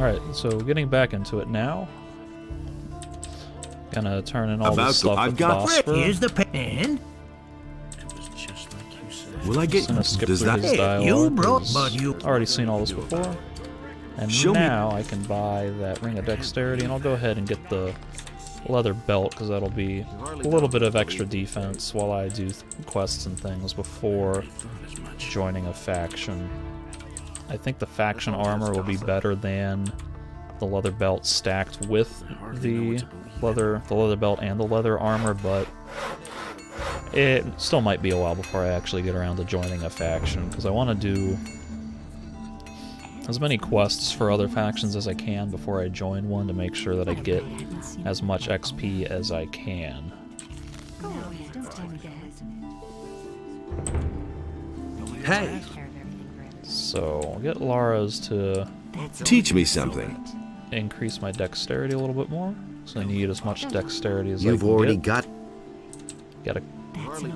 Alright, so getting back into it now. Gonna turn in all this stuff with Phosphor. Here's the pen. Will I get? Gonna skip Does through that? his dialogue, you brought, 'cause but you already seen all this before. And Show me. now I can buy that Ring of Dexterity, and I'll go ahead and get the leather belt, because that'll be a little bit of extra defense while I do quests and things before joining a faction. I think the faction armor will be better than the leather belt stacked with the leather belt and the leather armor, but it still might be a while before I actually get around to joining a faction, because I want to do as many quests for other factions as I can before I join one to make sure that I get as much XP as I can. Hey, So I'll get Lara's to teach me something. increase my dexterity a little bit more, so I need as much dexterity as I You've can already get. got... Got a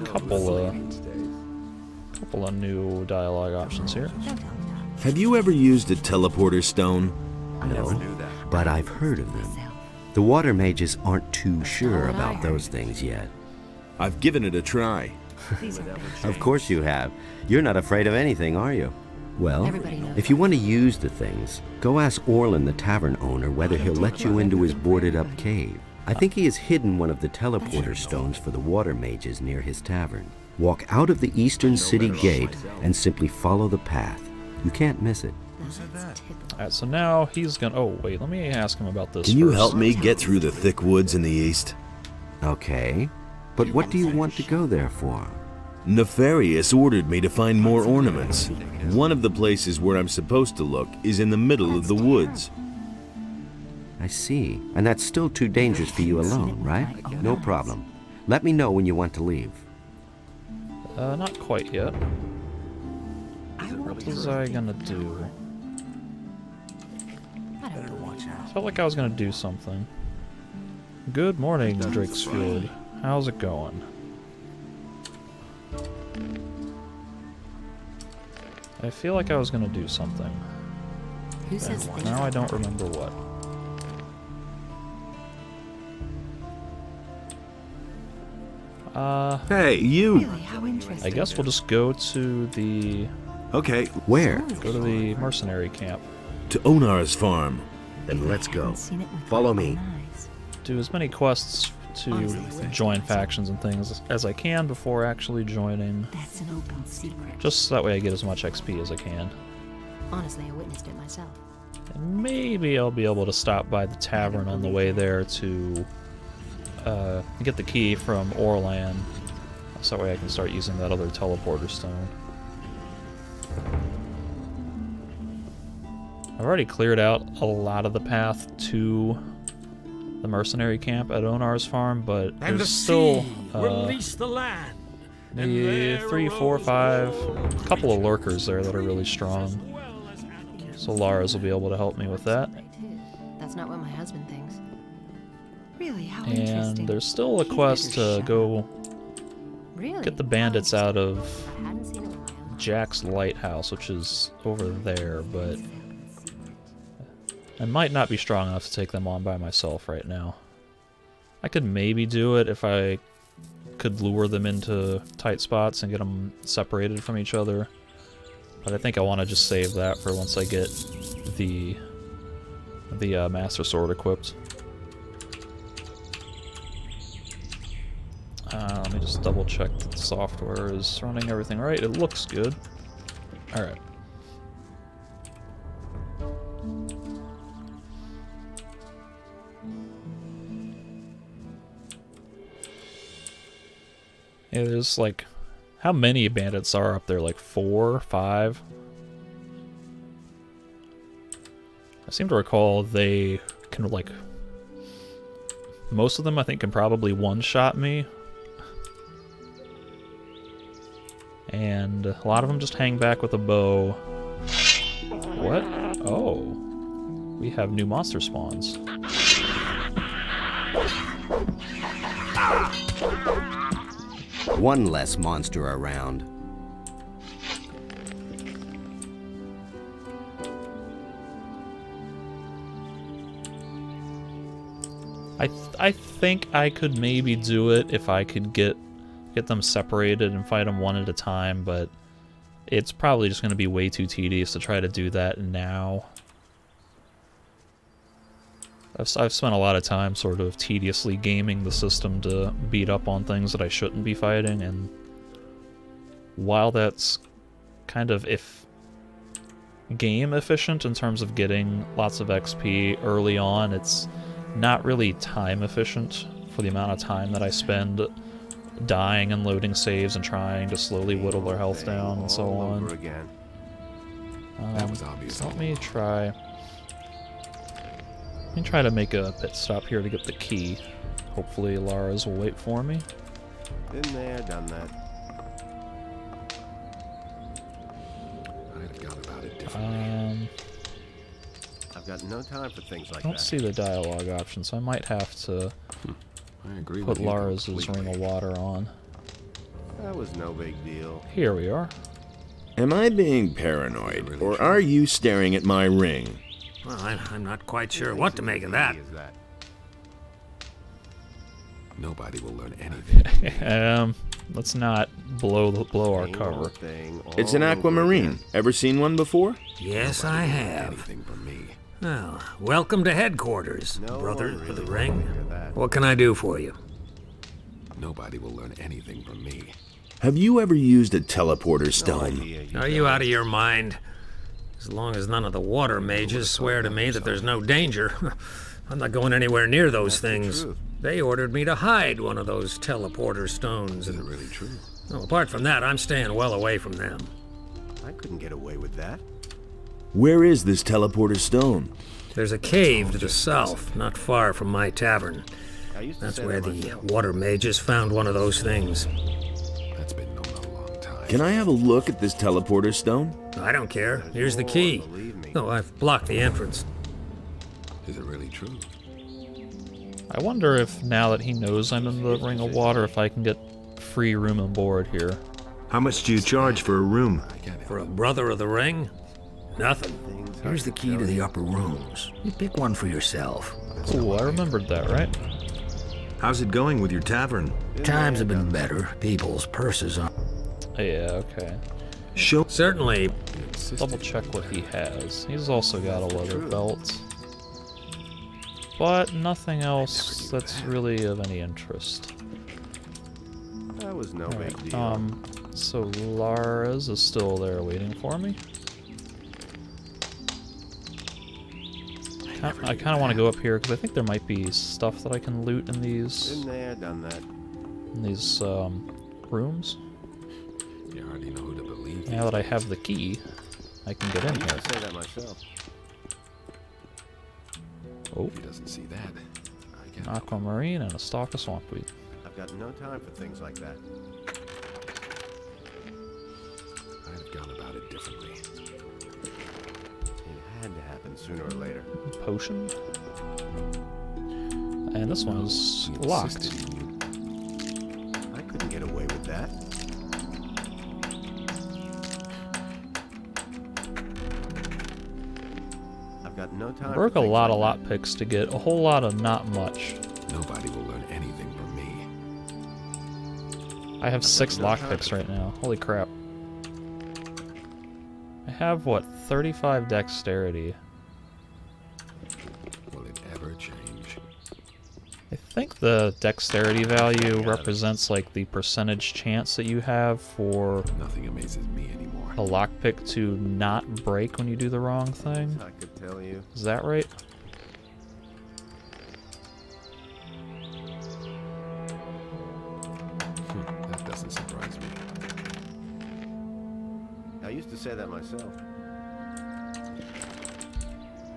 couple of new dialogue options here. Have you ever used a teleporter stone? No, but I've heard of them. The water mages aren't too sure about those things yet. I've given it a try. Of course you have. You're not afraid of anything, are you? Well, if you want to use the things, go ask Orlin, the tavern owner, whether he'll let you into his boarded-up cave. I think he has hidden one of the teleporter stones for the water mages near his tavern. Walk out of the eastern city gate and simply follow the path. You can't miss it. Alright, so now he's gonna... Oh, wait, let me ask him about this Can you first. help me get through the thick woods in the east? Okay, but what do you want to go there for? Nefarious ordered me to find more ornaments. One of the places where I'm supposed to look is in the middle of the woods. I see. And that's still too dangerous for you alone, right? No problem. Let me know when you want to leave. Not quite yet. What was I gonna do? Felt like I was gonna do something. Good morning, Drakesfield. How's it going? I feel like I was gonna do something. And now I don't remember what. Hey, you! I guess we'll just go to the... Okay, Where? Go to the mercenary camp. to Onar's farm. Then let's go. Follow me. Do as many quests to join factions and things as I can before actually joining. That's an open secret. Just so that way I get as much XP as I can. Honestly, I witnessed it myself. And maybe I'll be able to stop by the tavern on the way there to get the key from Orlan. So that way I can start using that other teleporter stone. I've already cleared out a lot of the path to the mercenary camp at Onar's farm, but And the there's still sea release the land. maybe 3, 4, 5, a couple of lurkers there that are really strong. So Lara's will be able to help me with that. That's not what my husband thinks. Really? How And interesting. there's still a quest to go Really? get the bandits out of I hadn't seen it in a while. Jack's Lighthouse, which is over there, but I might not be strong enough to take them on by myself right now. I could maybe do it if I could lure them into tight spots and get them separated from each other. But I think I want to just save that for once I get the Master Sword equipped. Let me just double check that the software is running everything right. It looks good. Alright. Yeah, there's like... How many bandits are up there? Like 4, 5? I seem to recall they can, like... Most of them, I think, can probably one-shot me. And a lot of them just hang back with a bow. What? Oh. We have new monster spawns. One less monster around. I think I could maybe do it if I could get them separated and fight them one at a time, but it's probably just going to be way too tedious to try to do that now. I've spent a lot of time sort of tediously gaming the system to beat up on things that I shouldn't be fighting, and while that's kind of game efficient in terms of getting lots of XP early on, it's not really time efficient for the amount of time that I spend dying and loading saves and trying to slowly whittle their health down and so on. So let me try to make a pit stop here to get the key. Hopefully Lara's will wait for me. Been there, done that. I'd have gone about it differently. I've got no time for things like that. I don't see the dialogue option, so I might have to I agree put with you Lara's completely. ring of water on. That was no big deal. Here we are. Am I being paranoid, or are you staring at my ring? Well, I'm not quite sure what to make of that. Is that? Nobody will learn anything. Let's not blow our cover. It's an aquamarine. Ever seen one before? Yes, I have. Anything from me. Well, welcome to headquarters, No brother one of really the ring. wants to hear that. What can I do for you? Nobody will learn anything from me. Have you ever used a teleporter No stone? idea, Are you out of your mind? As long as none of the water mages swear to me that there's no danger, I'm not going anywhere near those things. truth. They ordered me to hide one of those teleporter stones, Is it and really true? apart from that, I'm staying well away from them. I couldn't get away with that. Where is this teleporter stone? There's a cave to the south, not far from my tavern. I used to That's say where that the myself. water mages found one of those things. That's been known a long time. Can I have a look at this teleporter stone? I don't care. Here's the key. Believe me. No, I've blocked the entrance. Is it really true? I wonder if now that he knows I'm in the ring of water, if I can get free room and board here. How much do you charge for a room? I get it. For a brother of the ring? Nothing. Things Here's the key to the upper rooms. You pick one for yourself. Ooh, I remembered that, right? How's it going with your tavern? Times have been better. People's purses are. Yeah, okay. Show. Certainly. Double check what he has. He's also got a leather belt. But nothing else that's really of any interest. That was no big deal. So Lara's is still there waiting for me. I kind of want to go up here because I think there might be stuff that I can loot in these Been there, done that. rooms. You hardly know who to believe. Now that I have the key, I can get I in used here. to say that myself. Oh, If he doesn't see that, I get an aquamarine and a stalk of swampweed. I've got no time for things like that. I'd have gone about it differently. It had to happen sooner or later. Potion. And this one is He locked. insisted he knew. I couldn't get away with that. I've got no time. Broke for a things lot of like lockpicks to get a whole lot of not much. Nobody will learn anything from me. I have 6 no time lockpicks for right now. Holy crap. I have, what, 35 dexterity. Will it ever change? I think the dexterity value represents, like, the percentage chance that you have for Nothing amazes me anymore. a lockpick to not break when you do the wrong thing. I could tell you. Is that right? That doesn't surprise me. I used to say that myself.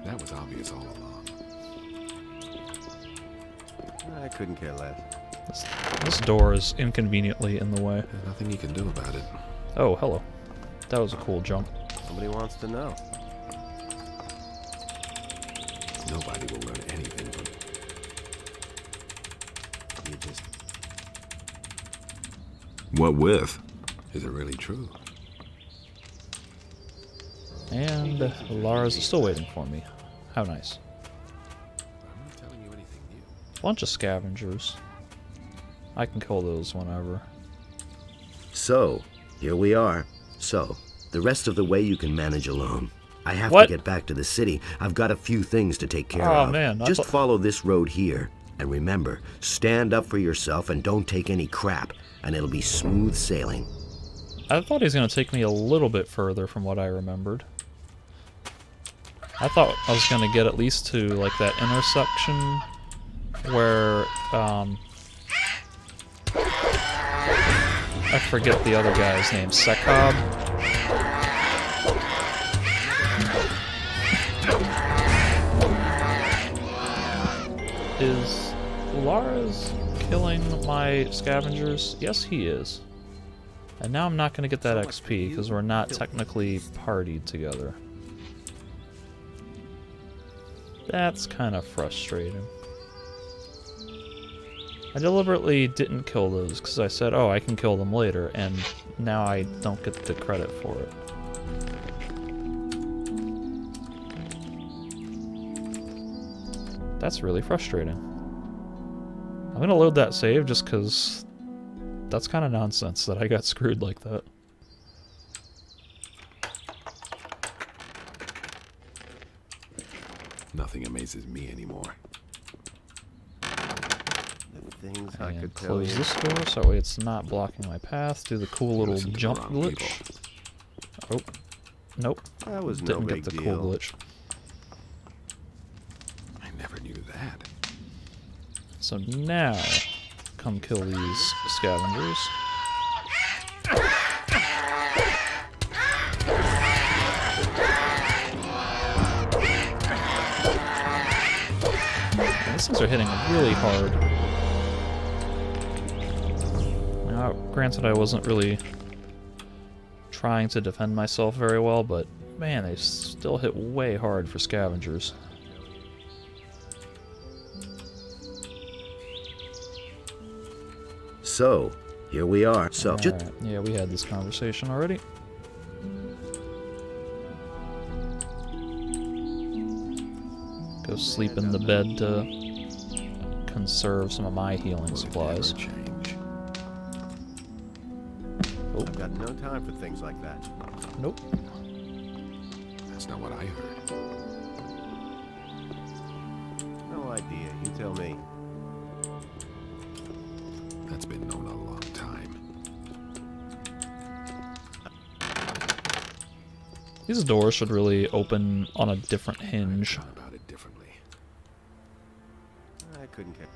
That was obvious all along. I couldn't care less. This door is inconveniently in the way. There's nothing you can do about it. Oh, hello. That was a cool jump. Somebody wants to know. Nobody will learn anything from You just What with? Is it really true? And Lara's is still waiting for me. How nice. I'm not telling you anything new. Bunch of scavengers. I can kill those whenever. So, here we are. So, the rest of the way you can manage alone. I have What? to get back to the city. I've got a few things to take care Oh, of. man, I Just thought- follow this road here. And remember, stand up for yourself and don't take any crap, and it'll be smooth sailing. I thought he was going to take me a little bit further from what I remembered. I thought I was going to get at least to, like, that intersection where, I forget the other guy's name, Sekob? Is Lara's killing my scavengers? Yes, he is. And now I'm not going to get that XP because we're not technically partied together. That's kind of frustrating. I deliberately didn't kill those because I said, oh, I can kill them later, and now I don't get the credit for it. That's really frustrating. I'm going to load that save just because that's kind of nonsense that I got screwed like that. Nothing amazes me anymore. The things I And could tell close you. this door so that way it's not blocking my path. Do the cool little Listen to the jump wrong glitch. Oh, nope. That was no Didn't big get the deal. cool glitch. I never knew that. So now, come kill these scavengers. And these things are hitting really hard. Now, granted, I wasn't really trying to defend myself very well, but man, they still hit way hard for scavengers. So, here we are. So, Alright, yeah, we had this conversation already. Go sleep in the bed to conserve some of my healing supplies. Never change. I've got no time for things like that. Nope. That's not what I heard. No idea. You tell me. That's been known a long time. These doors should really open on a different hinge. Thought about it differently. I couldn't care.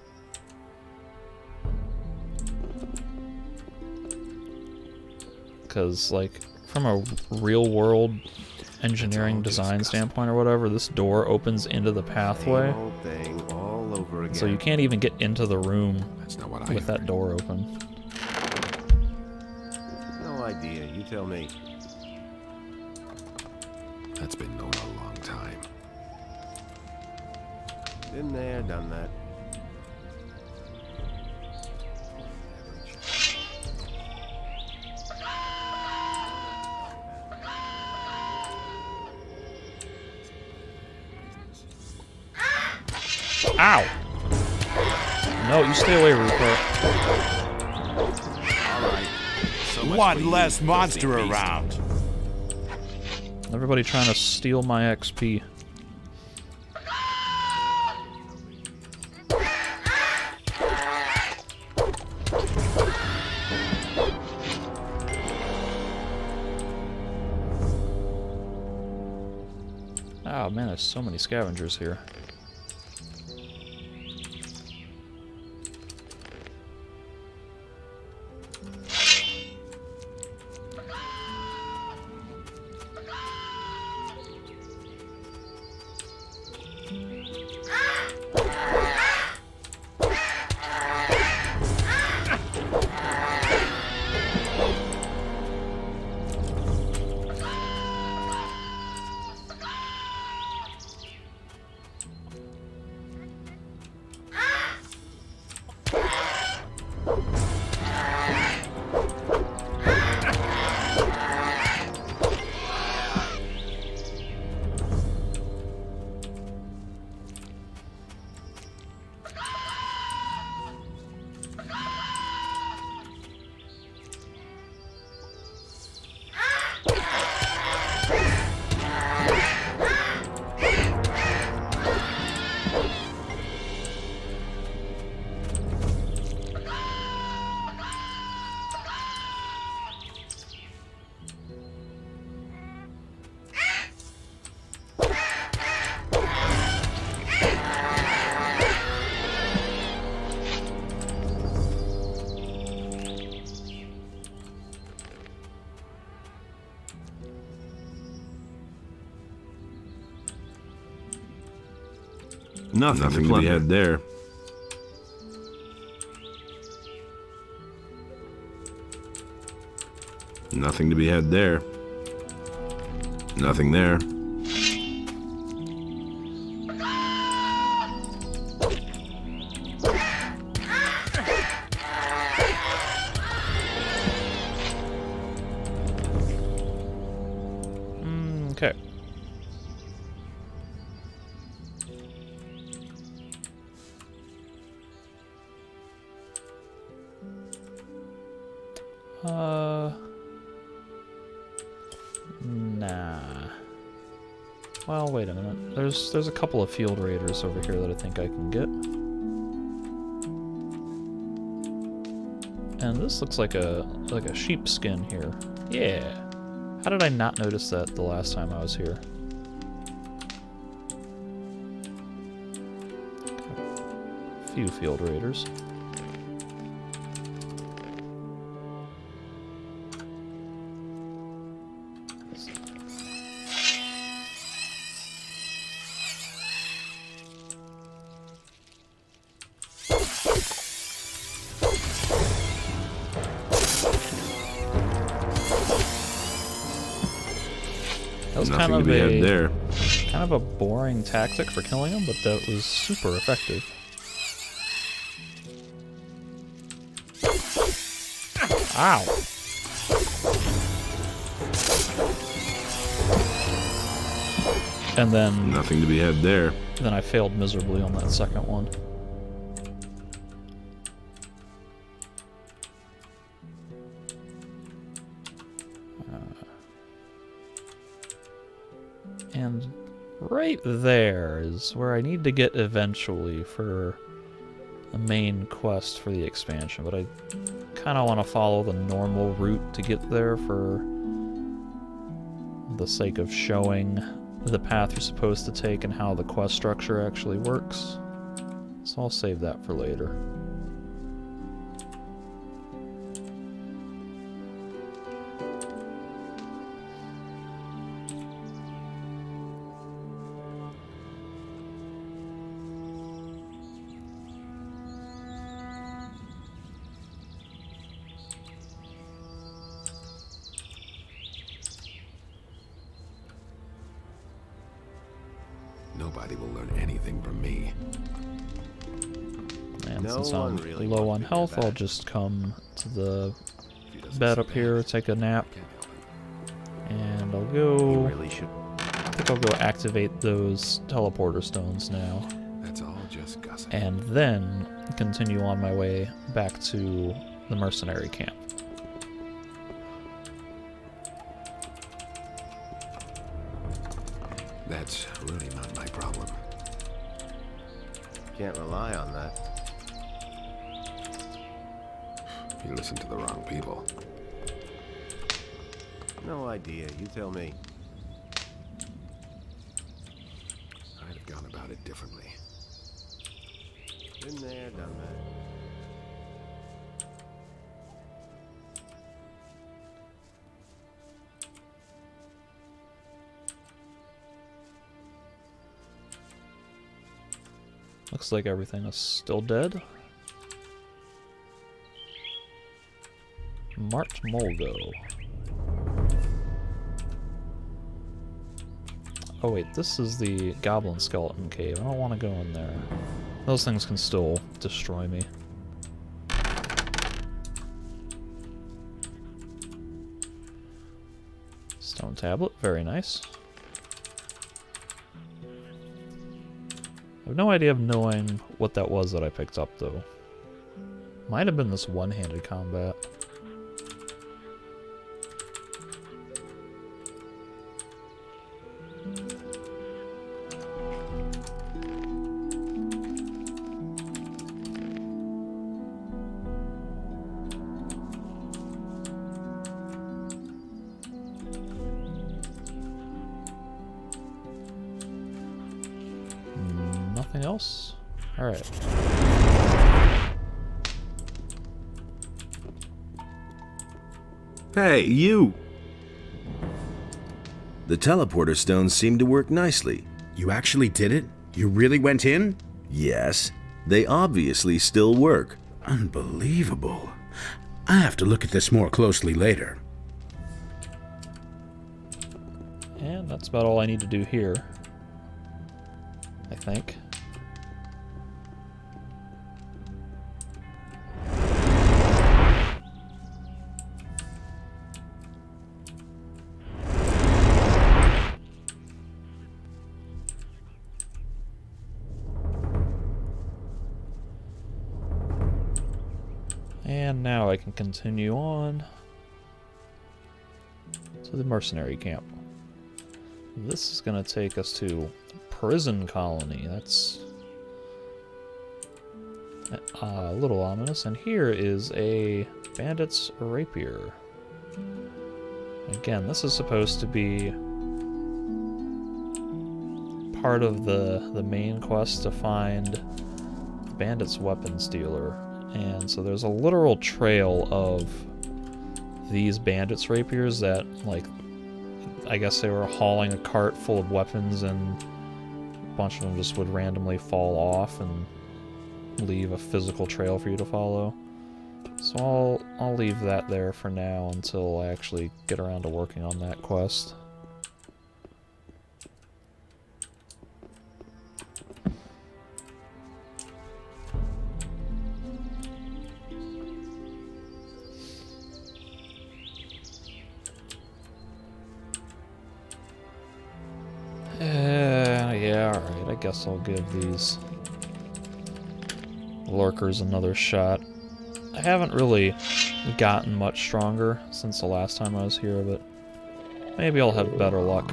Because, like, from a real-world engineering design standpoint or whatever, this door opens into the pathway. Same old thing all over again. So you can't even get into the room That's not what I with heard. that door open. No idea. You tell me. That's been known a long time. Been there, done that. Ow! No, you stay away, Rupert. One less monster around. Everybody trying to steal my XP. Oh man, there's so many scavengers here. Nothing to be had there. Nothing to be had there. Nothing there. Okay. Nah. Well, wait a minute. There's a couple of field raiders over here that I think I can get. And this looks like a sheepskin here. Yeah. How did I not notice that the last time I was here? A few field raiders. That was kind of a boring tactic for killing him, but that was super effective. Ow! And then Nothing to be had there. Then I failed miserably on that second one. And right there is where I need to get eventually for the main quest for the expansion, but I kind of want to follow the normal route to get there for the sake of showing the path you're supposed to take and how the quest structure actually works. So I'll save that for later. Nobody will learn anything from me. And since I'm low on health, I'll just come to the bed up here, take a nap, and I'll go... I think I'll go activate those teleporter stones now. That's all just gossip. And then continue on my way back to the mercenary camp. That's really not my problem. Can't rely on that. You listen to the wrong people. No idea. You tell me. I'd have gone about it differently. Been there, done that. Looks like everything is still dead. Mart Molgo. Oh wait, this is the Goblin Skeleton Cave. I don't want to go in there. Those things can still destroy me. Stone tablet, very nice. I have no idea of knowing what that was that I picked up, though. Might have been this one-handed combat. Nothing else? Alright. Hey, you! The teleporter stones seem to work nicely. You actually did it? You really went in? Yes, they obviously still work. Unbelievable. I have to look at this more closely later. And that's about all I need to do here, I think. And now I can continue on to the mercenary camp. This is going to take us to prison colony. That's a little ominous. And here is a bandit's rapier. Again, this is supposed to be part of the main quest to find bandit's weapons dealer. And so there's a literal trail of these bandits' rapiers that, like, I guess they were hauling a cart full of weapons and a bunch of them just would randomly fall off and leave a physical trail for you to follow. So I'll leave that there for now until I actually get around to working on that quest. Yeah, alright, I guess I'll give these lurkers another shot. I haven't really gotten much stronger since the last time I was here, but maybe I'll have better luck.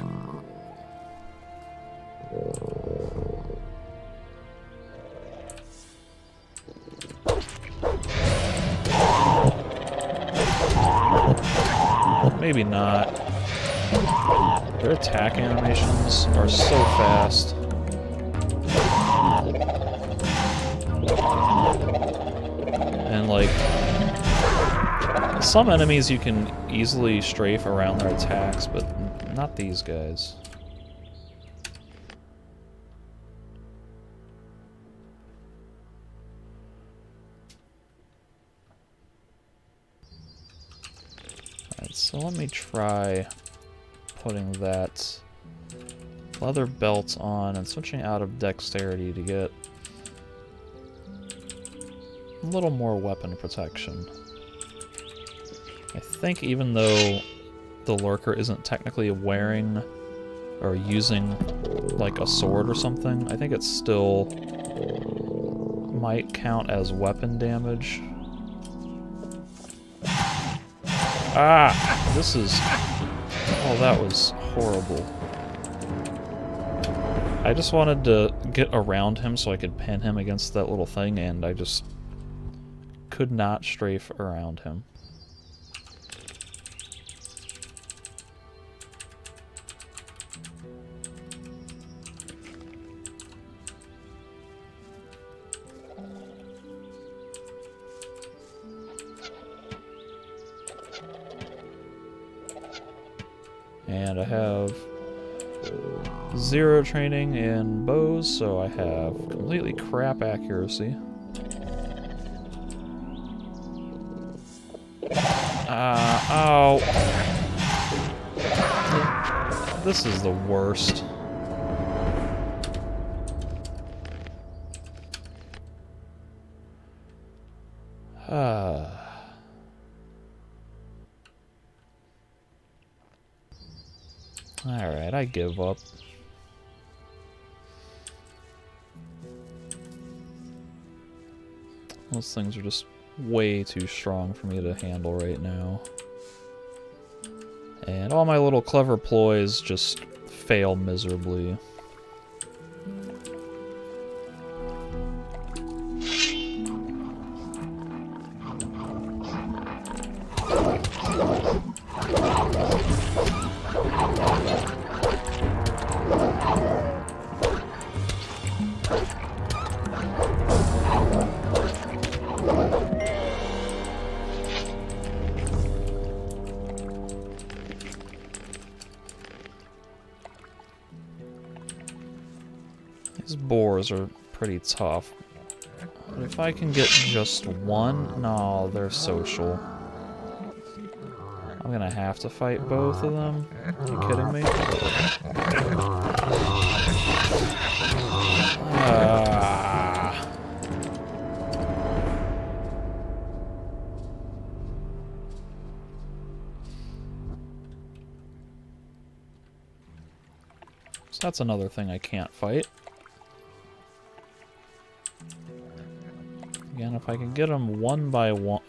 Maybe not. Their attack animations are so fast. And like, some enemies you can easily strafe around their attacks, but not these guys. Alright, so let me try putting that leather belt on and switching out of dexterity to get a little more weapon protection. I think even though the lurker isn't technically wearing or using like a sword or something, I think it still might count as weapon damage. Ah! This is... Oh, that was horrible. I just wanted to get around him so I could pin him against that little thing, and I just could not strafe around him. And I have 0 training in bows, so I have completely crap accuracy. Oh. This is the worst. Alright, I give up. Those things are just way too strong for me to handle right now. And all my little clever ploys just fail miserably. These boars are pretty tough. But if I can get just one... No, they're social. I'm gonna have to fight both of them? Are you kidding me? So that's another thing I can't fight. Again, if I can get them one by one,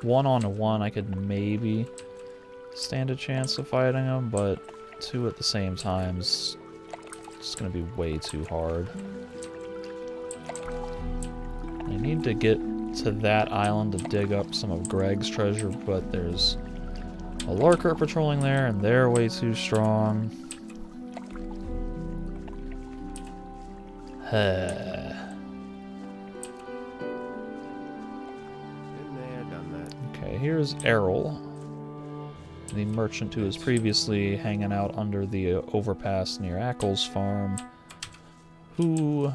one on one, I could maybe stand a chance of fighting them, but two at the same time is just gonna be way too hard. I need to get to that island to dig up some of Greg's treasure, but there's a lurker patrolling there, and they're way too strong. Okay, here's Errol, the merchant who was previously hanging out under the overpass near Ackles farm, who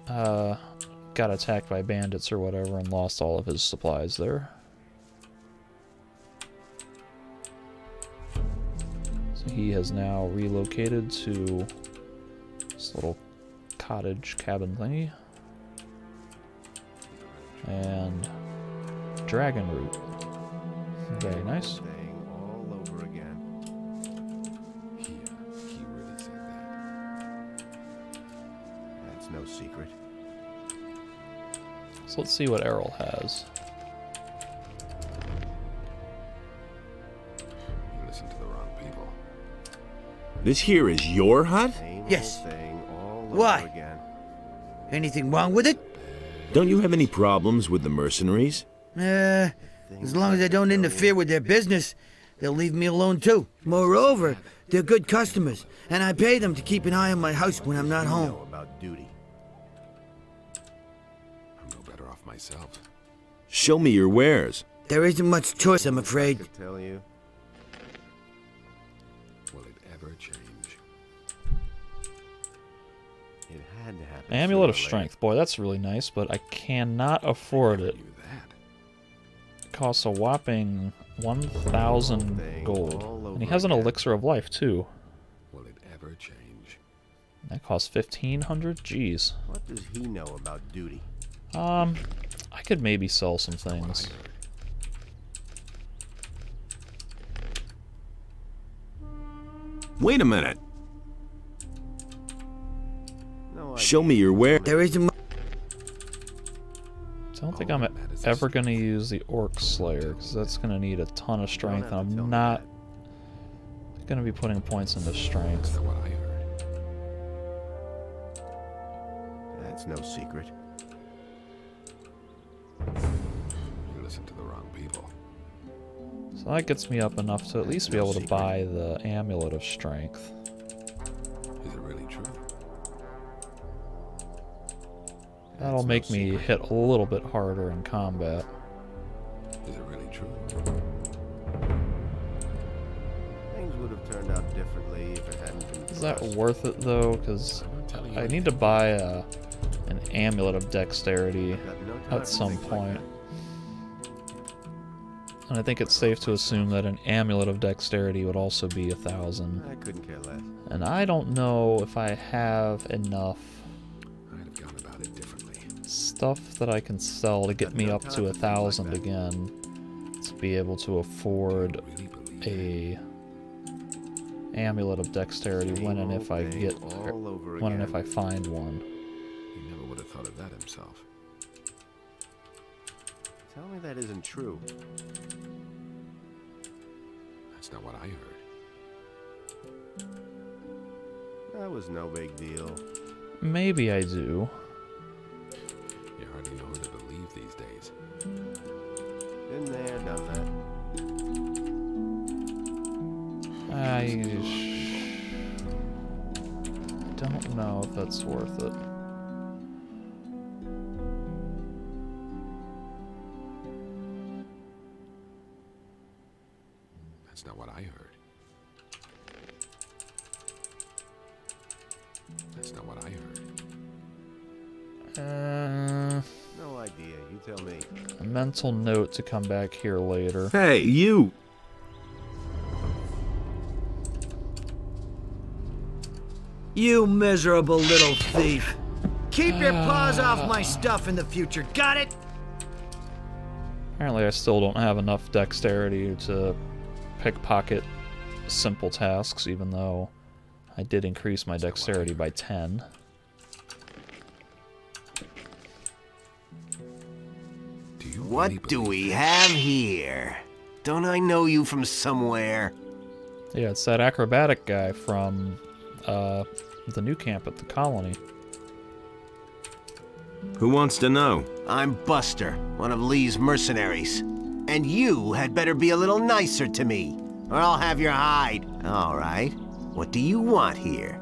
got attacked by bandits or whatever and lost all of his supplies there. So he has now relocated to this little cottage cabin thingy. And dragon root. Very nice. All over again. He really said that. That's no secret. So let's see what Errol has. You listen to the wrong people. This here is your hut? Same Yes. old thing all Why? over again. Anything wrong with it? Don't you have any problems with the mercenaries? As long as I don't interfere with their business, they'll leave me alone too. Moreover, they're good customers, and I pay them to keep an eye on my house when I'm not You home. know about duty. I'm no better off myself. Show me your wares. There isn't much choice, I'm I afraid. could tell you. Will it ever change? It had to happen. Amulet of sooner or Strength. Boy, that's really nice, but I cannot afford it. You that? It costs a whopping 1,000 gold. And he has an elixir of life, too. Will it ever change? That costs 1,500? Jeez. later. What does he know about duty? I could maybe sell some things. Wait a minute. No Show me your wares. There isn't much. I don't think I'm ever going to use the Orc Slayer, because that's going to need a ton of strength, and I'm not going to be putting points into strength. That's what I heard. That's no secret. You listen to the wrong people. So that gets me up enough to at least be able to buy the Amulet of Strength. Is it really true? That'll make me hit a little bit harder in combat. Is it really true? Things would have turned out differently if it hadn't been. Is that for us. worth it, though? Because I need to buy an Amulet of Dexterity Got no time at for some things like point. that. And I think it's safe to assume that an Amulet of Dexterity would also be 1,000. I couldn't care less. And I don't know if I have enough I'd have gone about it differently. stuff that I can sell to get me up to 1,000 again to be able to afford Really believe a Amulet of Dexterity when and if I get all over when and again. if I find one. he never would have thought of that himself. Tell me that isn't true. That's not what I heard. That was no big deal. Maybe I do. You hardly know who to believe these days. Been there, done that. I don't know if that's worth it. That's not what I heard. That's not what I heard. No idea. You tell me. A mental note to come back here later. Hey, you! You miserable little thief. Keep your paws off my stuff in the future, got it? Apparently I still don't have enough dexterity to pickpocket simple tasks, even though I did increase my dexterity by 10. What do we have here? Don't I know you from somewhere? Yeah, it's that acrobatic guy from the new camp at the colony. Who wants to know? I'm Buster, one of Lee's mercenaries. And you had better be a little nicer to me, or I'll have your hide. All right. What do you want here?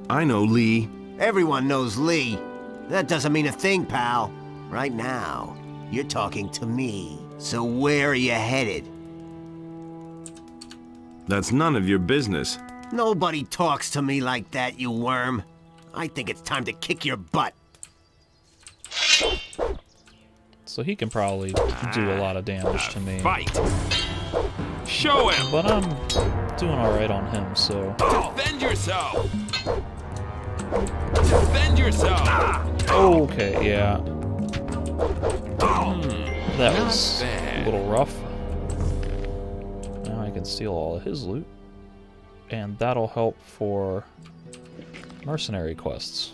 I know Lee. Everyone knows Lee. That doesn't mean a thing, pal. Right now, you're talking to me. So where are you headed? That's none of your business. Nobody talks to me like that, you worm. I think it's time to kick your butt. So he can probably do a lot of damage to me. Fight! Show him! But I'm doing alright on him, so... Defend yourself! Defend yourself! Okay, yeah. That was a little rough. Now I can steal all of his loot. And that'll help for mercenary quests.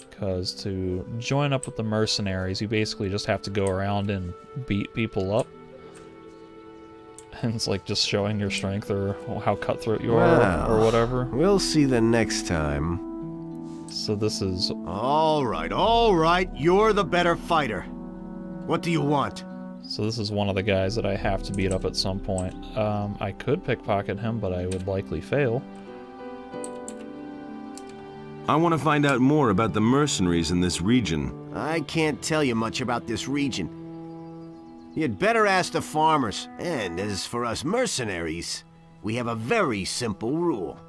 Because to join up with the mercenaries, you basically just have to go around and beat people up. And it's like just showing your strength or how cutthroat you are or whatever. We'll see the next time. So this is... All right. You're the better fighter. What do you want? So this is one of the guys that I have to beat up at some point. I could pickpocket him, but I would likely fail. I want to find out more about the mercenaries in this region. I can't tell you much about this region. You'd better ask the farmers. And as for us mercenaries, we have a very simple rule.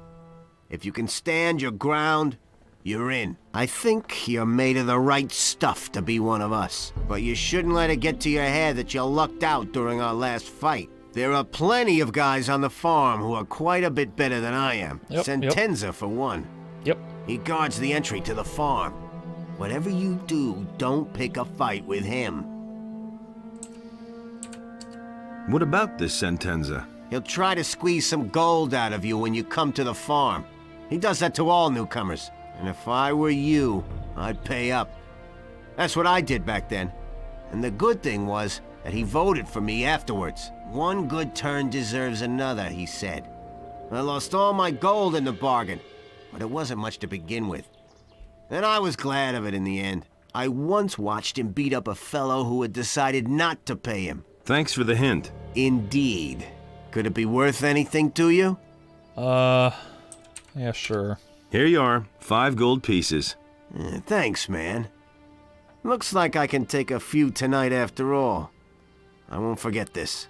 If you can stand your ground, you're in. I think you're made of the right stuff to be one of us. But you shouldn't let it get to your head that you lucked out during our last fight. There are plenty of guys on the farm who are quite a bit better than I am. Sentenza, for one. Yep. He guards the entry to the farm. Whatever you do, don't pick a fight with him. What about this Sentenza? He'll try to squeeze some gold out of you when you come to the farm. He does that to all newcomers. And if I were you, I'd pay up. That's what I did back then. And the good thing was that he voted for me afterwards. One good turn deserves another, he said. I lost all my gold in the bargain, but it wasn't much to begin with. And I was glad of it in the end. I once watched him beat up a fellow who had decided not to pay him. Thanks for the hint. Indeed. Could it be worth anything to you? Yeah, sure. Here you are, 5 gold pieces. Thanks, man. Looks like I can take a few tonight after all. I won't forget this.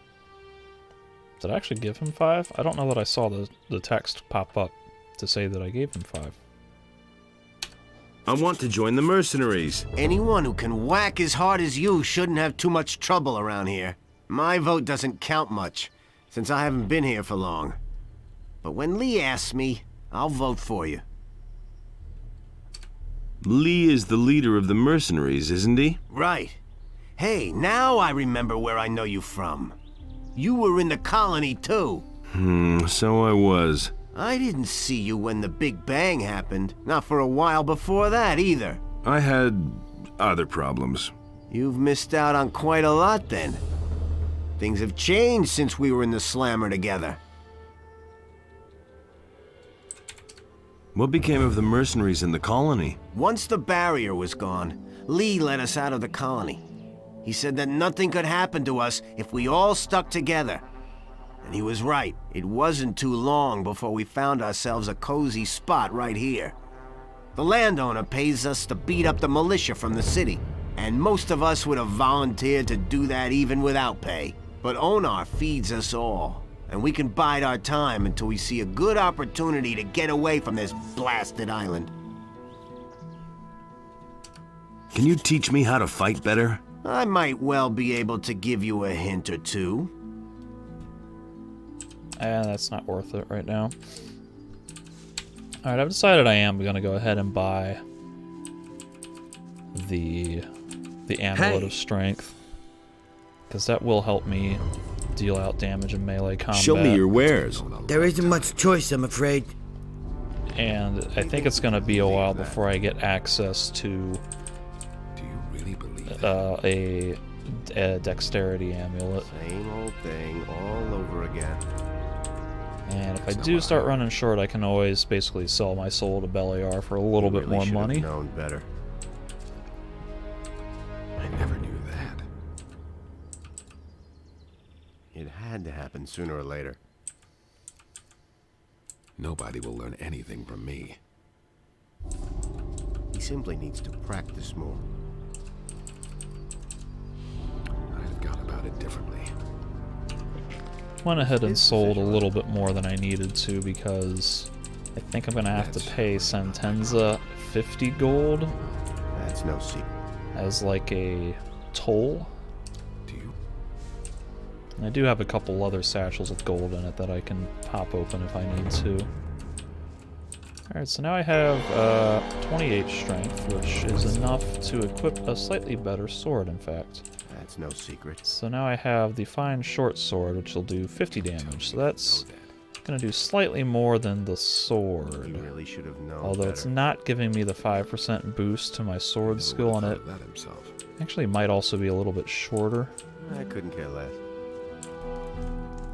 Did I actually give him 5? I don't know that I saw the text pop up to say that I gave him 5. I want to join the mercenaries. Anyone who can whack as hard as you shouldn't have too much trouble around here. My vote doesn't count much, since I haven't been here for long. But when Lee asks me, I'll vote for you. Lee is the leader of the mercenaries, isn't he? Right. Hey, now I remember where I know you from. You were in the colony, too. So I was. I didn't see you when the Big Bang happened. Not for a while before that, either. I had other problems. You've missed out on quite a lot, then. Things have changed since we were in the Slammer together. What became of the mercenaries in the colony? Once the barrier was gone, Lee let us out of the colony. He said that nothing could happen to us if we all stuck together. And he was right. It wasn't too long before we found ourselves a cozy spot right here. The landowner pays us to beat up the militia from the city, and most of us would have volunteered to do that even without pay. But Onar feeds us all, and we can bide our time until we see a good opportunity to get away from this blasted island. Can you teach me how to fight better? I might well be able to give you a hint or two. That's not worth it right now. Alright, I've decided I am going to go ahead and buy the Amulet of Strength, because that will help me deal out damage in melee combat. Show me your wares. There isn't much choice, I'm afraid. And I think it's going to be a while before I get access to a dexterity amulet. Same old thing all over again. And if I do start running short, I can always basically sell my soul to Beliar for a little bit more money. Known better. I never knew that. It had to happen sooner or later. Nobody will learn anything from me. He simply needs to practice more. I'd have gone about it differently. Went ahead and sold a little bit more than I needed to because I think I'm going to have to pay Sentenza 50 gold That's no secret. as like a toll. And I do have a couple other satchels with gold in it that I can pop open if I need to. Alright, so now I have 28 strength, which is enough to equip a slightly better sword, in fact. That's no secret. So now I have the fine short sword, which will do 50 damage. So that's going to do slightly more than the sword. You really should have known Although it's not giving me the 5% boost to my sword skill on it. Actually might also be a little bit shorter. I couldn't care less.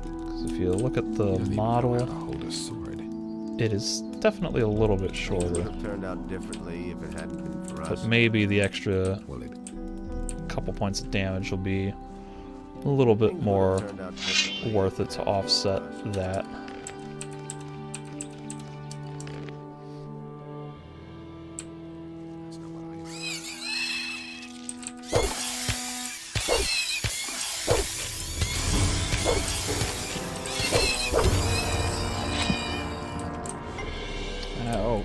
Because if you look at the model, it is definitely a little bit It would shorter. have turned out differently if it hadn't been for us. But maybe the extra couple points of damage will be a little bit more worth it to offset that.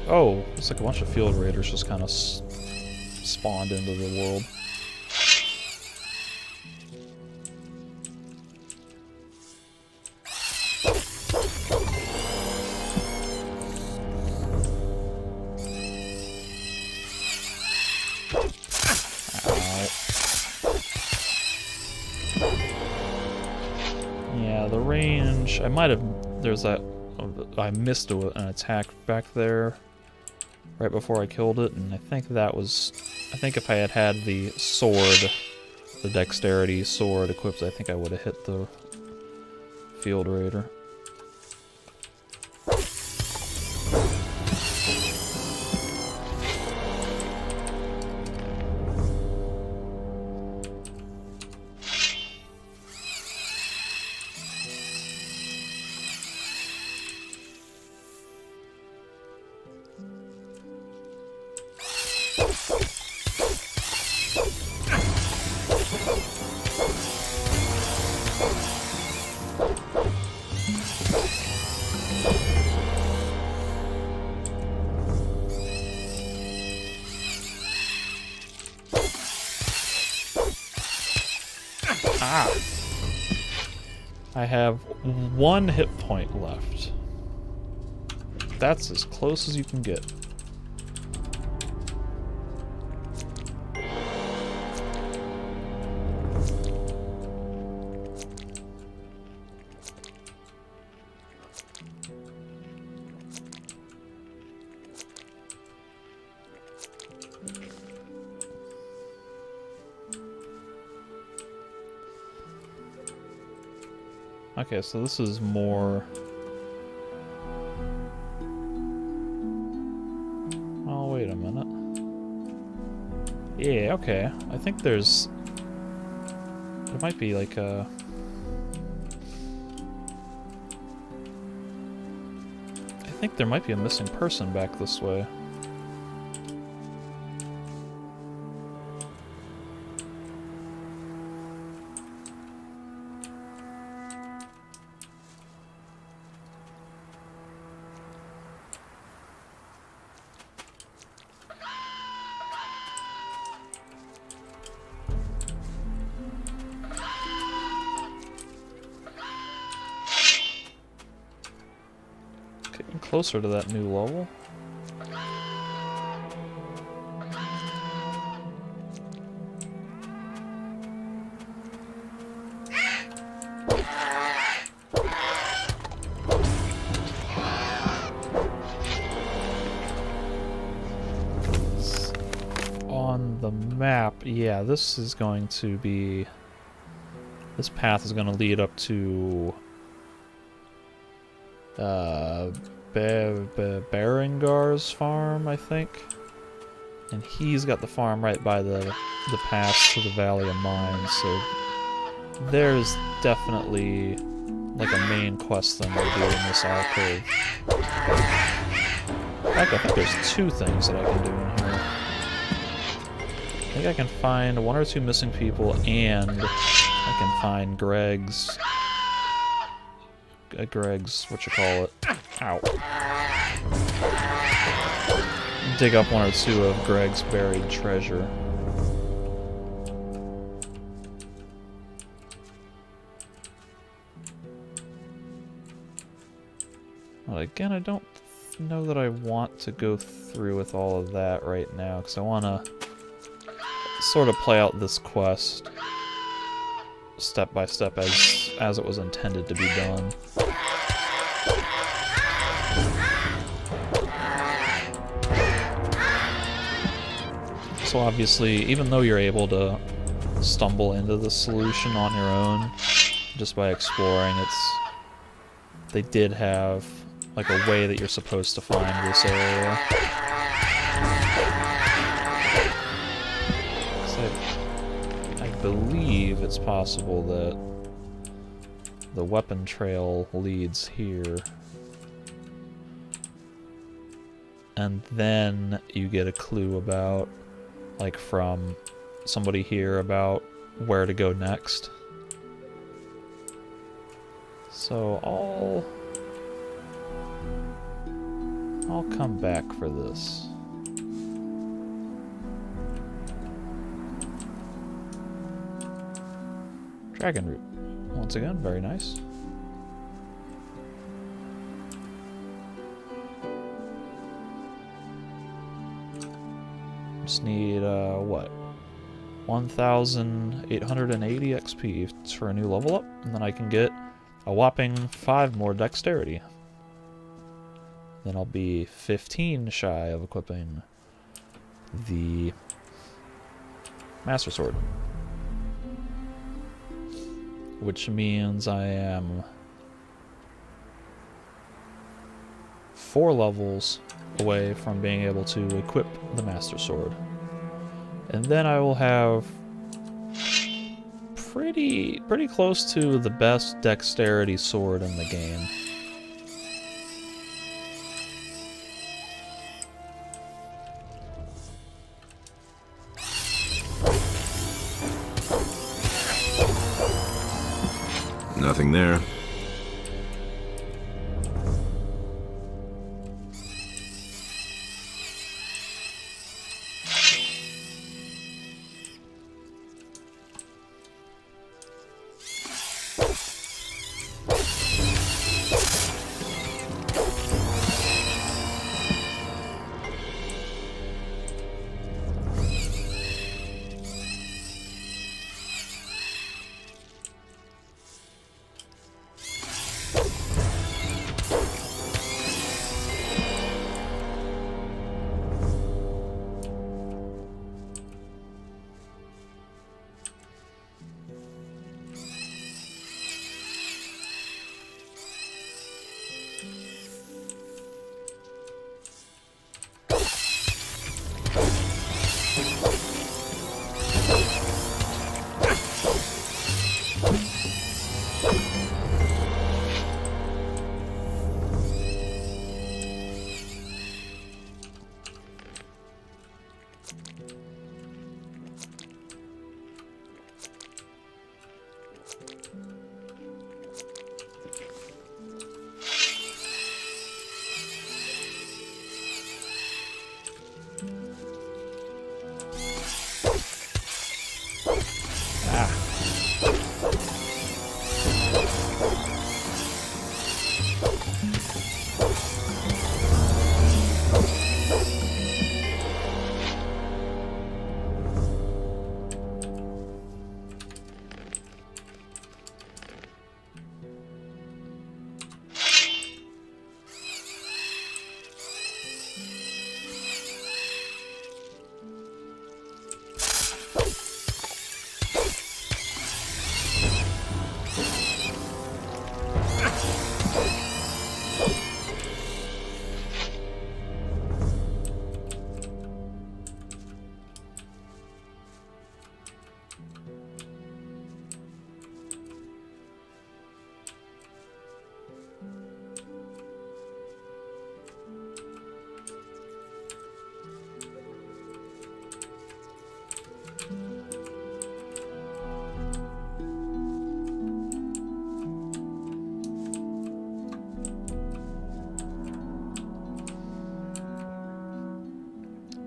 Oh, it's like a bunch of field raiders just kind of spawned into the world. Yeah, the range, I might have, there's that, I missed an attack back there right before I killed it, and I think that was, I think if I had had the sword, the dexterity sword equipped, I think I would have hit the field raider. I have 1 hit point left. That's as close as you can get. Okay, so this is more... Oh, wait a minute. Yeah, okay. I think there's... There might be like a... I think there might be a missing person back this way. closer to that new level. On the map, yeah, this is going to be... This path is going to lead up to... Berengar's farm, I think. And he's got the farm right by the pass to the Valley of Mines, so... There's definitely, like, a main quest thing to do in this alcove. In fact, I think there's two things that I can do in here. I think I can find one or two missing people, and I can find Greg's, whatchamacallit, ow. Dig up one or two of Greg's buried treasure. But again, I don't know that I want to go through with all of that right now, because I want to sort of play out this quest step by step as it was intended to be done. So obviously, even though you're able to stumble into the solution on your own just by exploring, they did have like a way that you're supposed to find this area. I believe it's possible that the weapon trail leads here. And then you get a clue about, like, from somebody here about where to go next. So I'll come back for this. Dragon root. Once again, very nice. Just need, what? 1,880 XP for a new level up, and then I can get a whopping 5 more dexterity. Then I'll be 15 shy of equipping the Master Sword. Which means I am 4 levels away from being able to equip the Master Sword. And then I will have pretty close to the best dexterity sword in the game. Nothing there.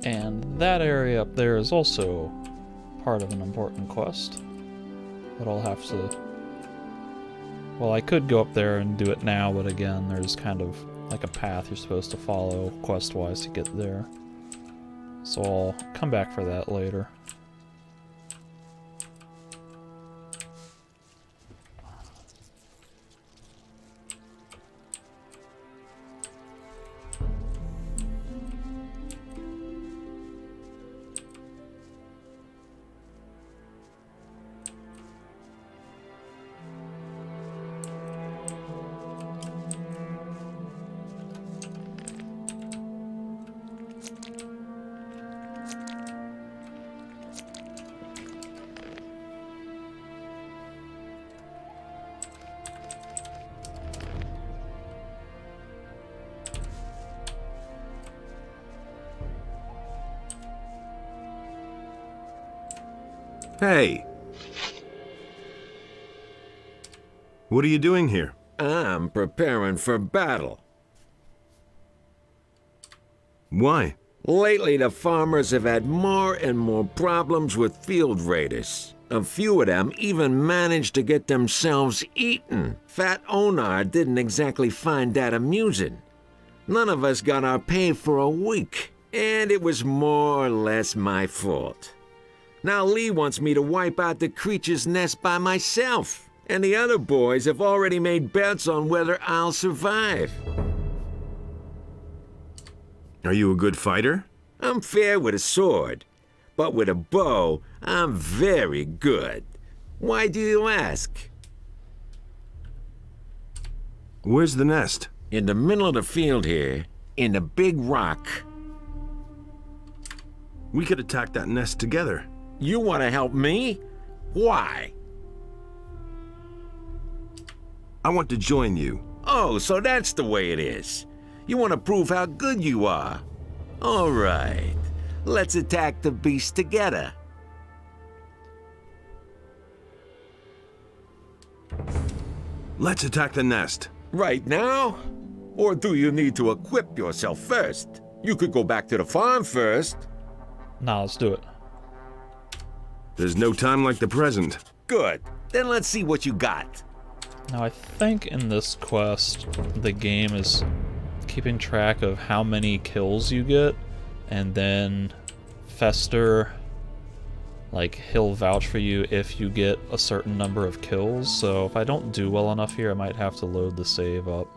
And that area up there is also part of an important quest. But I'll have to... Well, I could go up there and do it now, but again, there's kind of like a path you're supposed to follow quest-wise to get there. So I'll come back for that later. Hey! What are you doing here? I'm preparing for battle. Why? Lately, the farmers have had more and more problems with field raiders. A few of them even managed to get themselves eaten. Fat Onar didn't exactly find that amusing. None of us got our pay for a week, and it was more or less my fault. Now Lee wants me to wipe out the creature's nest by myself, and the other boys have already made bets on whether I'll survive. Are you a good fighter? I'm fair with a sword, but with a bow, I'm very good. Why do you ask? Where's the nest? In the middle of the field here, in the big rock. We could attack that nest together. You want to help me? Why? I want to join you. Oh, so that's the way it is. You want to prove how good you are. All right. Let's attack the beast together. Let's attack the nest. Right now? Or do you need to equip yourself first? You could go back to the farm first. Nah, let's do it. There's no time like the present. Good. Then let's see what you got. Now, I think in this quest, the game is keeping track of how many kills you get, and then Fester, like, he'll vouch for you if you get a certain number of kills, so if I don't do well enough here, I might have to load the save up.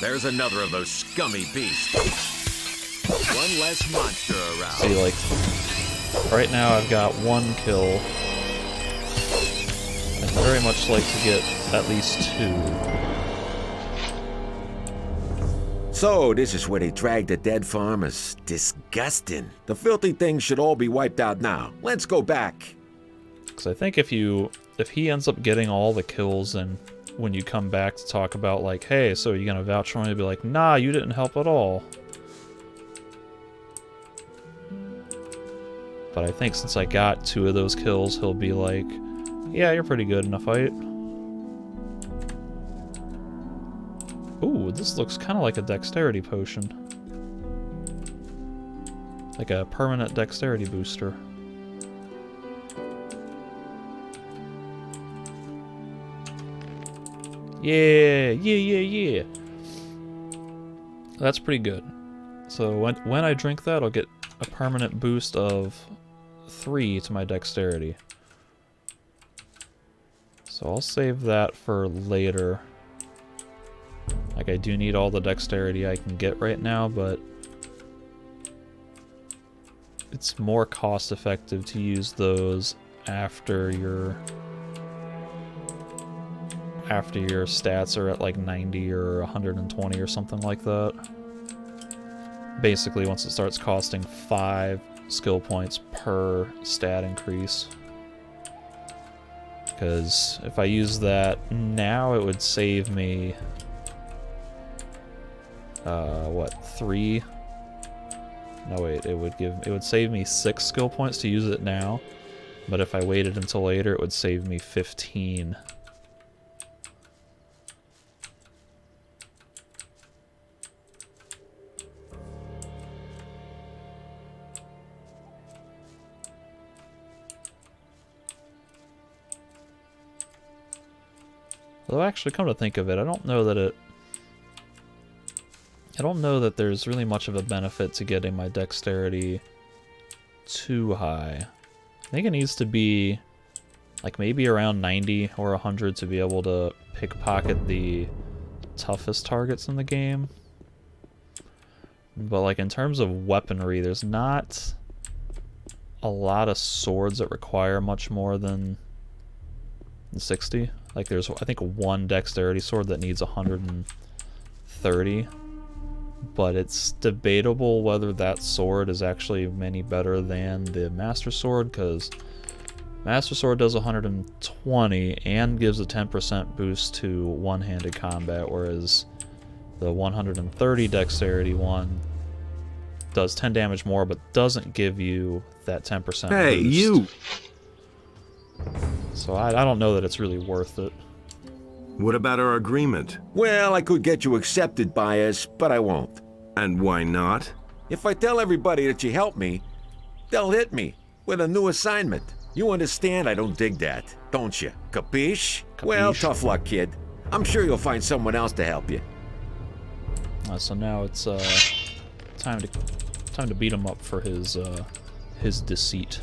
There's another of those scummy beasts. One less monster around. See, like, right now I've got 1 kill. I'd very much like to get at least 2. So, this is where they drag the dead farmers. Disgusting. The filthy things should all be wiped out now. Let's go back. Because I think if he ends up getting all the kills, and when you come back to talk about, like, hey, so you're gonna vouch for me, be like, nah, you didn't help at all. But I think since I got 2 of those kills, he'll be like, yeah, you're pretty good in a fight. Ooh, this looks kind of like a dexterity potion. Like a permanent dexterity booster. Yeah, yeah. That's pretty good. So when I drink that, I'll get a permanent boost of 3 to my dexterity. So I'll save that for later. Like, I do need all the dexterity I can get right now, but it's more cost effective to use those after your stats are at like 90 or 120 or something like that. Basically, once it starts costing 5 skill points per stat increase. Because if I use that now, it would save me, what, 3? No, wait, it would save me 6 skill points to use it now. But if I waited until later, it would save me 15. Although actually, come to think of it, I don't know that there's really much of a benefit to getting my dexterity too high. I think it needs to be like maybe around 90 or 100 to be able to pickpocket the toughest targets in the game. But like in terms of weaponry, there's not a lot of swords that require much more than 60. Like there's, I think, one dexterity sword that needs 130. But it's debatable whether that sword is actually any better than the Master Sword, because Master Sword does 120 and gives a 10% boost to one-handed combat, whereas the 130 dexterity one does 10 damage more, but doesn't give you that 10% boost. Hey, you! So I don't know that it's really worth it. What about our agreement? Well, I could get you accepted by us, but I won't. And why not? If I tell everybody that you helped me, they'll hit me with a new assignment. You understand I don't dig that, don't you? Capiche? Well, tough luck, kid. I'm sure you'll find someone else to help you. So now it's time to beat him up for his deceit.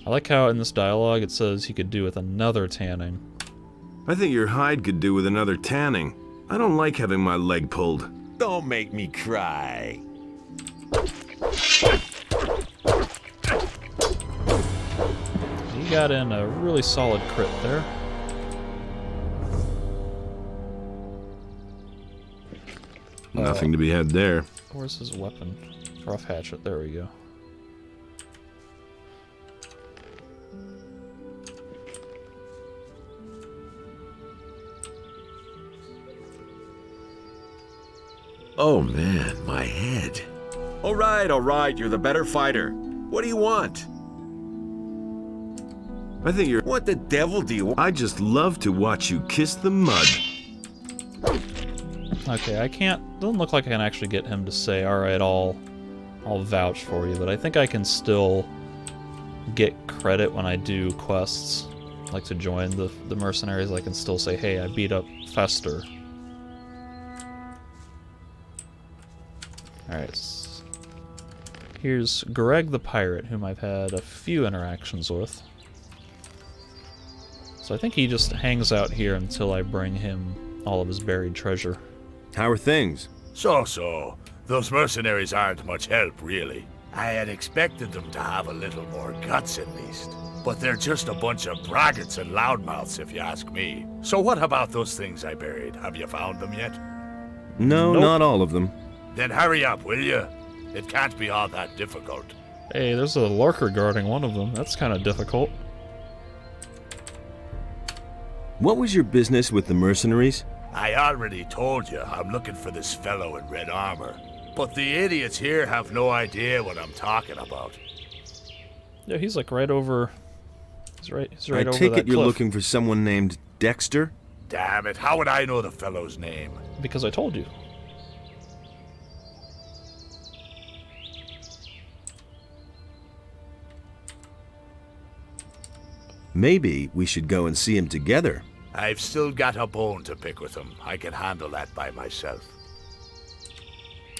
I like how in this dialogue it says he could do with another tanning. I think your hide could do with another tanning. I don't like having my leg pulled. Don't make me cry. He got in a really solid crit there. Nothing to be had there. Where's his weapon? Rough hatchet, there we go. Oh man, my head. All right, you're the better fighter. What do you want? I think you're... What the devil do you want? I just love to watch you kiss the mud. Okay, I can't... Doesn't look like I can actually get him to say, alright, I'll vouch for you, but I think I can still get credit when I do quests. Like to join the mercenaries, I can still say, hey, I beat up Fester. Alright. Here's Greg the Pirate, whom I've had a few interactions with. So I think he just hangs out here until I bring him all of his buried treasure. How are things? So. Those mercenaries aren't much help, really. I had expected them to have a little more guts, at least. But they're just a bunch of braggarts and loudmouths, if you ask me. So what about those things I buried? Have you found them yet? No, Nope. not all of them. Then hurry up, will you? It can't be all that difficult. Hey, there's a lurker guarding one of them. That's kind of difficult. What was your business with the mercenaries? I already told you, I'm looking for this fellow in red armor. But the idiots here have no idea what I'm talking about. Yeah, he's like right over... He's right over I that take it you're cliff. looking for someone named Dexter? Damn it, how would I know the fellow's name? Because I told you. Maybe we should go and see him together. I've still got a bone to pick with him. I can handle that by myself.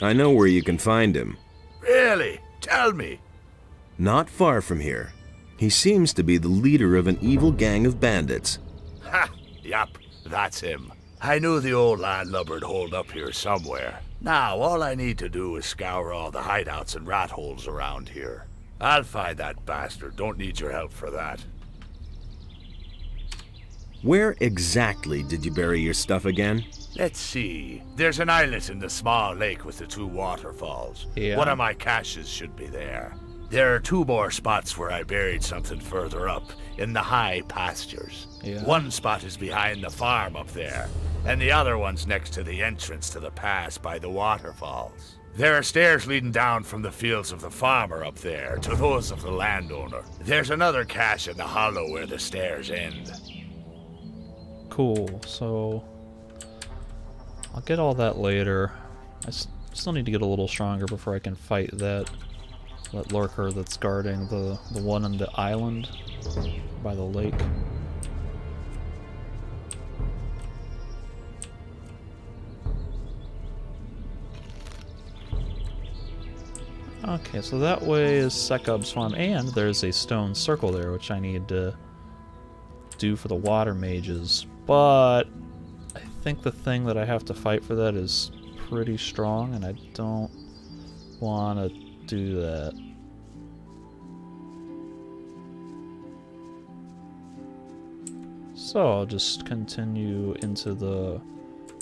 I know where you can find him. Really? Tell me. Not far from here. He seems to be the leader of an evil gang of bandits. Ha! Yup, that's him. I knew the old landlubber'd hold up here somewhere. Now, all I need to do is scour all the hideouts and rat holes around here. I'll find that bastard. Don't need your help for that. Where exactly did you bury your stuff again? Let's see. There's an islet in the small lake with the two waterfalls. Yeah. One of my caches should be there. There are two more spots where I buried something further up, in the high pastures. Yeah. One spot is behind the farm up there, and the other one's next to the entrance to the pass by the waterfalls. There are stairs leading down from the fields of the farmer up there to those of the landowner. There's another cache in the hollow where the stairs end. Cool, so... I'll get all that later. I still need to get a little stronger before I can fight that lurker that's guarding the one on the island by the lake. Okay, so that way is Sekub's farm, and there's a stone circle there, which I need to do for the water mages. But I think the thing that I have to fight for that is pretty strong, and I don't want to do that. So I'll just continue into the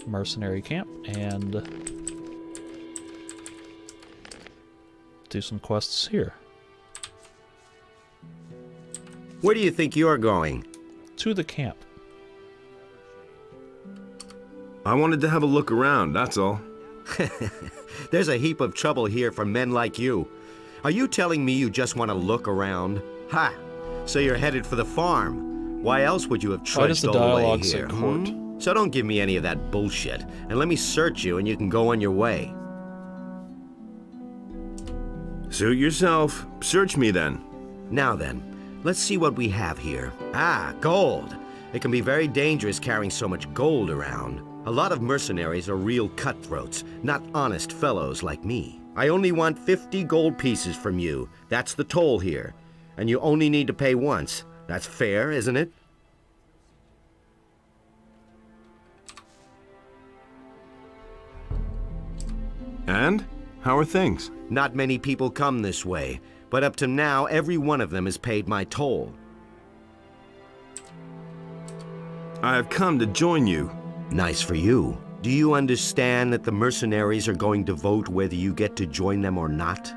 mercenary camp and do some quests here. Where do you think you're going? To the camp. I wanted to have a look around, that's all. There's a heap of trouble here for men like you. Are you telling me you just want to look around? Ha! So you're headed for the farm. Why else would you have trudged all the way here? So don't give me any of that bullshit, and let me search you and you can go on your way. Suit yourself. Search me then. Now then, let's see what we have here. Ah, gold. It can be very dangerous carrying so much gold around. A lot of mercenaries are real cutthroats, not honest fellows like me. I only want 50 gold pieces from you. That's the toll here. And you only need to pay once. That's fair, isn't it? And? How are things? Not many people come this way, but up to now, every one of them has paid my toll. I have come to join you. Nice for you. Do you understand that the mercenaries are going to vote whether you get to join them or not?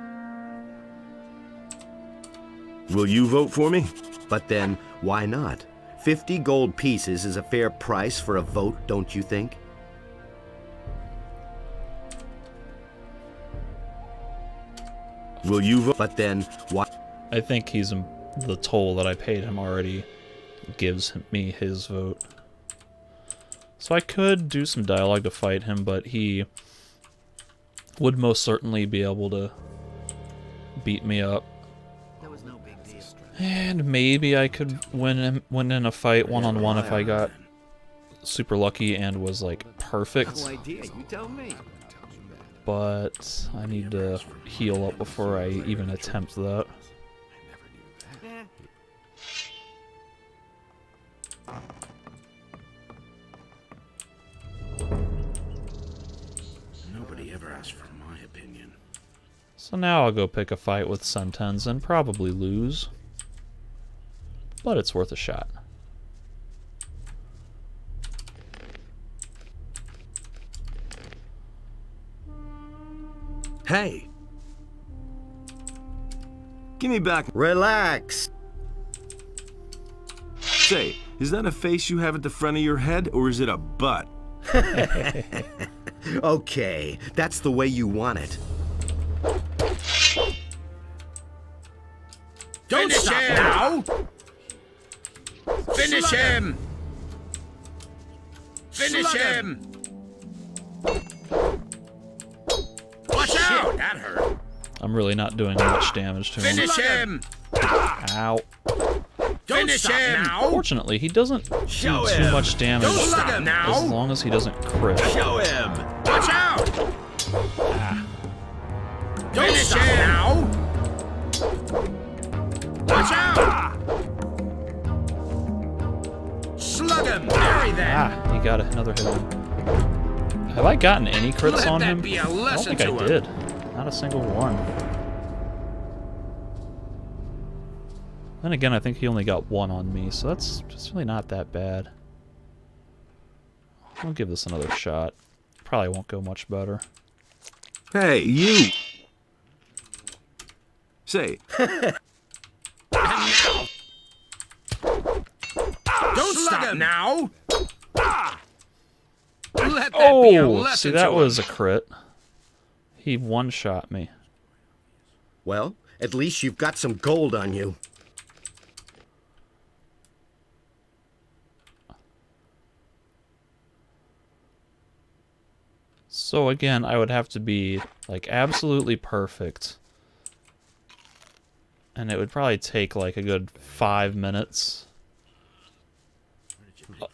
Will you vote for me? But then, why not? 50 gold pieces is a fair price for a vote, don't you think? Will you vote? But then, why? I think the toll that I paid him already gives me his vote. So I could do some dialogue to fight him, but he would most certainly be able to beat me up. And maybe I could win in a fight one-on-one if I got super lucky and was like perfect. No idea, you tell me. But I need to heal up before I even attempt that. Nobody ever asked for my opinion. So now I'll go pick a fight with Sentens and probably lose. But it's worth a shot. Hey! Give me back. Relax! Say, is that a face you have at the front of your head, or is it a butt? Okay, that's the way you want it. Don't stop now! Finish him! Finish him! Watch out! That hurt. I'm really not doing much damage to him. Finish him! Ow. Finish him! Fortunately, he doesn't do Show too him. much damage Don't stop him now. as long as he doesn't crit. Show him! Watch out! Don't stop now! Watch out! Slug him! Parry that! Ah, he got another hit on. Have I gotten any crits Let on that him? be a I don't lesson think I to him. did. Not a single one. Then again, I think he only got one on me, so that's really not that bad. I'll give this another shot. Probably won't go much better. Hey, you! Say, Don't stop him now! Let that be a Oh, lesson see, that to was him. a crit. He one-shot me. Well, at least you've got some gold on you. So again, I would have to be like absolutely perfect. And it would probably take like a good 5 minutes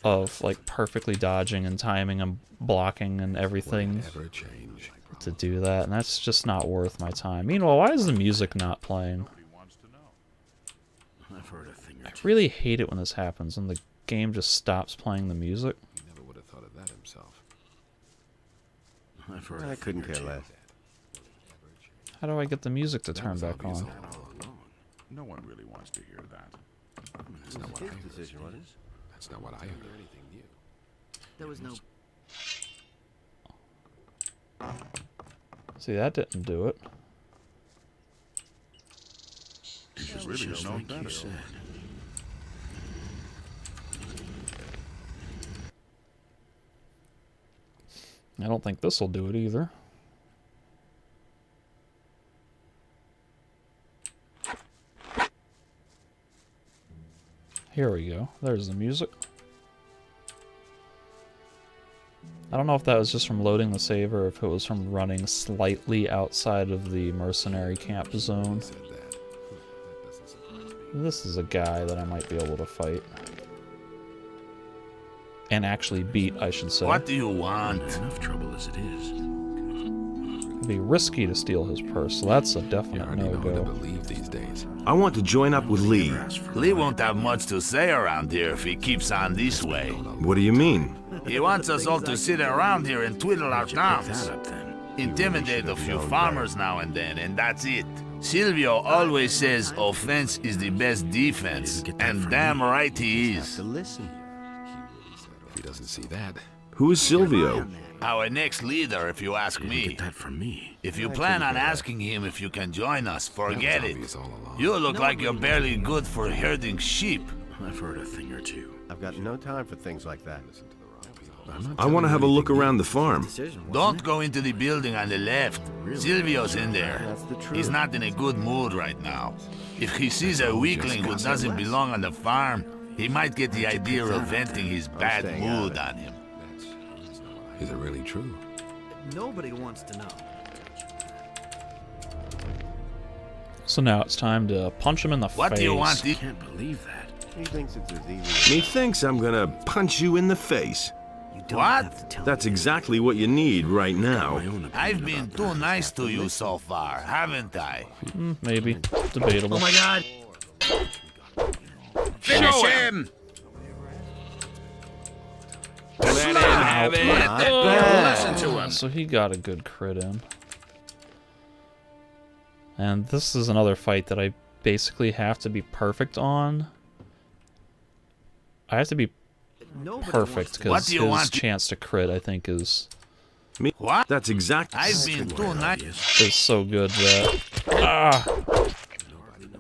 of like perfectly dodging and timing and blocking and everything to do that, and that's just not worth my time. Meanwhile, why is the music not playing? I really hate it when this happens, when the game just stops playing the music. He never would have thought of that himself. I couldn't care less. How do I get the music to turn back obvious on? No one really wants to hear that. That's not what I heard. Decision, wasn't it? That's not what I heard. There was no... See, that didn't do it. Really no better. I don't think this will do it either. Here we go. There's the music. I don't know if that was just from loading the save or if it was from running slightly outside of the mercenary camp zone. This is a guy that I might be able to fight. And actually beat, I should say. What do you want? Enough trouble as it is. It'd be risky to steal his purse, so that's a definite no-go. Believe these days. I want to join up with Lee. Lee won't have much to say around here if he keeps on this way. What do you mean? He wants us all to sit around here and twiddle our thumbs. Intimidate a few farmers now and then, and that's it. Silvio always says offense is the best defense, and damn right he is. Listen. If he doesn't see that, Who is Silvio? Our next leader, if you ask me. Get that from me. If you plan on asking him if you can join us, forget it. obvious all along. You look like you're barely good for herding sheep. I've heard a thing or two. I've got no time for things like that. I want to have a look around the farm. Don't go into the building on the left. Silvio's in there. He's not in a good mood right now. If he sees a weakling who doesn't belong on the farm, he might get the idea of venting his bad mood on him. Is it really true? Nobody wants to know. So now it's time to punch him in the What face. do you want? I can't believe that. He thinks it's as easy. Methinks I'm gonna punch you in the face. What? That's exactly what you need right now. I've been too nice to you so far, haven't I? Maybe. Debatable. Oh my god! Finish him! Let him have it! Listen to him! So he got a good crit in. And this is another fight that I basically have to be perfect on. I have to be perfect What because do you his want? chance to crit, I think, is What? That's exactly. I've been too nice. is so good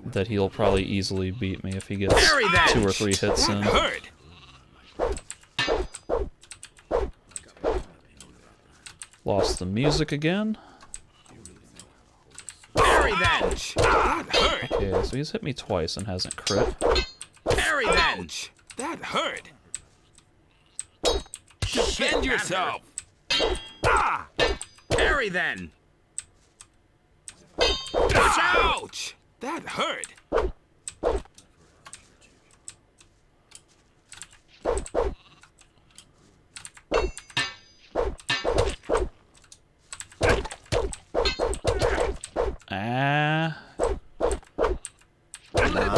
that he'll probably easily beat me if he gets 2 or 3 hits in. Lost the music again. Parry then! That hurt! Okay, so he's hit me twice and hasn't crit. Parry then! That hurt! Defend yourself! Ah! Parry then! Ouch! That hurt!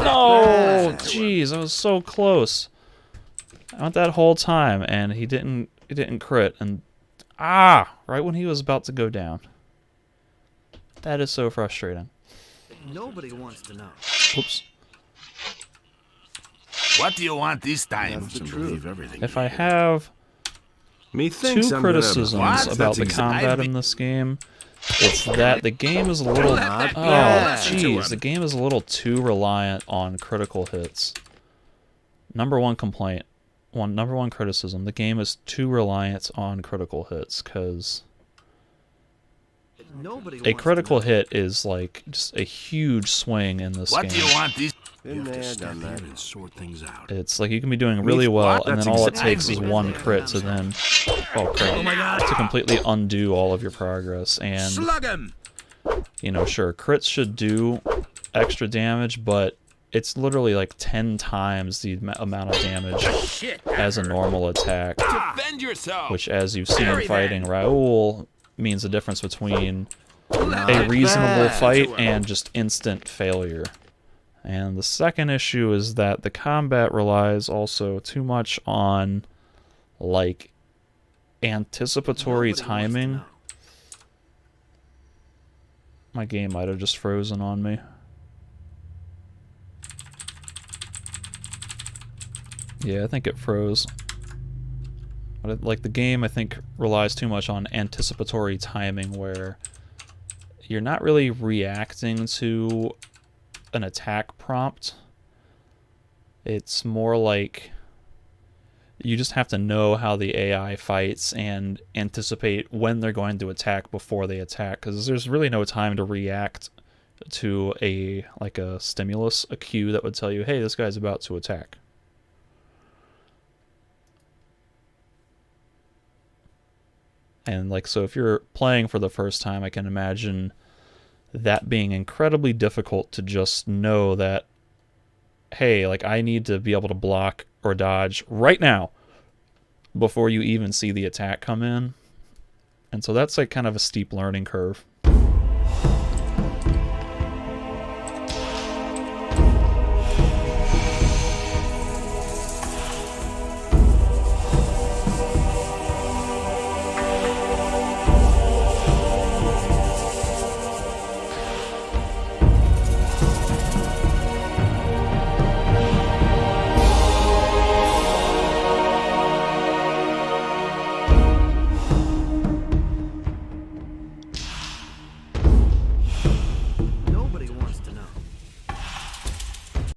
No! Jeez, I was so close. I went that whole time and he didn't crit, and right when he was about to go down. That is so frustrating. Nobody wants to know. Oops. What do you want this time? That's the truth. Everything. If I have Methinks two I'm criticisms What? about the That's combat in this game, it's that the game is a little... that Oh, be. jeez, the game is a little too reliant on critical hits. Number one complaint, number one criticism, the game is too reliant on critical hits, because a critical hit is like just a huge swing in this What game. do you want this? Been there, done that. and sort things out. It's like you can be doing really well, and then all it takes is one crit to then, to completely undo all of your progress. And Slug him! you know, sure, crits should do extra damage, but it's literally like 10 times the amount of damage as a normal attack. Defend yourself! Which, as you've seen fighting Raoul, means the difference between a reasonable fight and just instant failure. And the second issue is that the combat relies also too much on, like, anticipatory timing. My game might have just frozen on me. Yeah, I think it froze. But like the game, I think, relies too much on anticipatory timing, where you're not really reacting to an attack prompt. It's more like you just have to know how the AI fights and anticipate when they're going to attack before they attack, because there's really no time to react to a stimulus, a cue that would tell you, hey, this guy's about to attack. And like, so if you're playing for the first time, I can imagine that being incredibly difficult to just know that, hey, like, I need to be able to block or dodge right now before you even see the attack come in. And so that's like kind of a steep learning curve.